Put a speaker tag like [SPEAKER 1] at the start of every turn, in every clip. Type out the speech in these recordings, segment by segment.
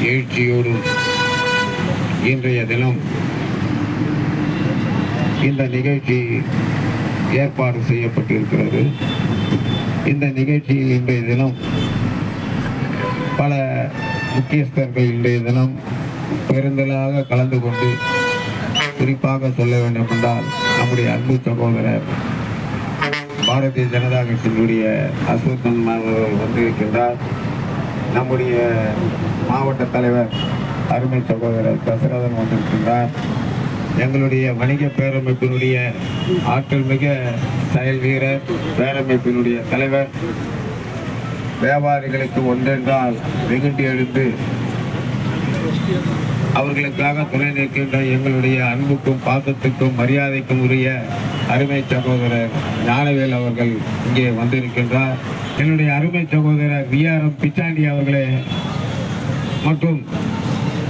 [SPEAKER 1] எழுச்சியோடும் இன்றைய தினம் இந்த நிகழ்ச்சி ஏற்பாடு செய்யப்பட்டிருக்கிறது. இந்த நிகழ்ச்சியில் இன்றைய தினம் பல முக்கியஸ்தர்கள் இன்றைய தினம் பெருந்தலாக கலந்து கொண்டு, குறிப்பாக சொல்ல வேண்டும் என்றால் நம்முடைய அன்பு சகோதரர் பாரதிய ஜனதா கட்சியினுடைய அசோகன் அவர்கள் வந்திருக்கின்றார். நம்முடைய மாவட்ட தலைவர் அருமை சகோதரர் தசரதன் வந்திருக்கின்றார். எங்களுடைய வணிக பேரமைப்பினுடைய ஆற்றல் மிக செயல் வீரர் பேரமைப்பினுடைய தலைவர், வியாபாரிகளுக்கு ஒன்றென்றால் வெகுண்டி எழுந்து அவர்களுக்காக துணை நிற்கின்ற எங்களுடைய அன்புக்கும் பாசத்துக்கும் மரியாதைக்கும் உரிய அருமை சகோதரர் ஞானவேல் அவர்கள் இங்கே வந்திருக்கின்றார். என்னுடைய அருமை சகோதரர் விஆர்எம் பிச்சாண்டி அவர்களே மற்றும்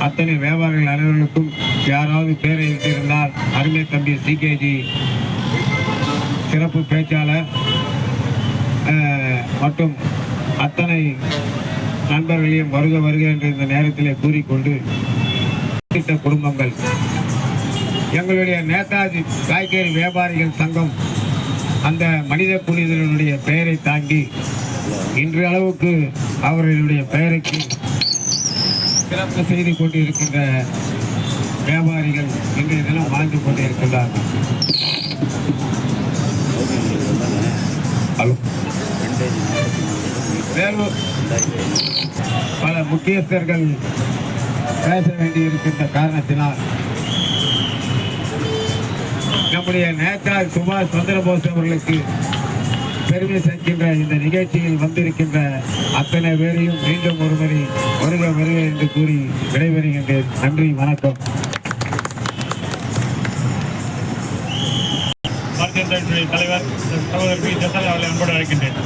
[SPEAKER 1] அத்தனை வியாபாரிகள் அனைவர்களுக்கும் யாராவது பேரை எழுத்தியிருந்தால் அருமை தம்பி சிகேஜி சிறப்பு பேச்சாளர் மற்றும் அத்தனை நண்பர்களையும் வருக வருக என்ற இந்த நேரத்திலே கூறிக்கொண்டு, குடும்பங்கள் எங்களுடைய நேதாஜி காய்கறி வியாபாரிகள் சங்கம் அந்த மனித புனிதனுடைய பெயரை தாங்கி இன்று அளவுக்கு அவர்களுடைய பெயருக்கு சிறப்பு செய்து கொண்டு இருக்கின்ற வியாபாரிகள் இன்றைய தினம் வாழ்ந்து கொண்டிருக்கின்றார்கள். பல முக்கியஸ்தர்கள் பேச வேண்டியிருக்கின்ற காரணத்தினால் நம்முடைய நேதாஜி சுபாஷ் சந்திரபோஸ் அவர்களுக்கு பெருமை சேர்க்கின்ற இந்த நிகழ்ச்சியில் வந்திருக்கின்ற அத்தனை பேரையும் மீண்டும் ஒருமுறை வருக வருக என்று கூறி விடைபெறுகின்றேன். நன்றி, வணக்கம்.
[SPEAKER 2] பாரதிய ஜனதா தலைவர் சகோதரர் பி. தசரதன் அவர்களை அன்போடு அழைக்கின்றேன்.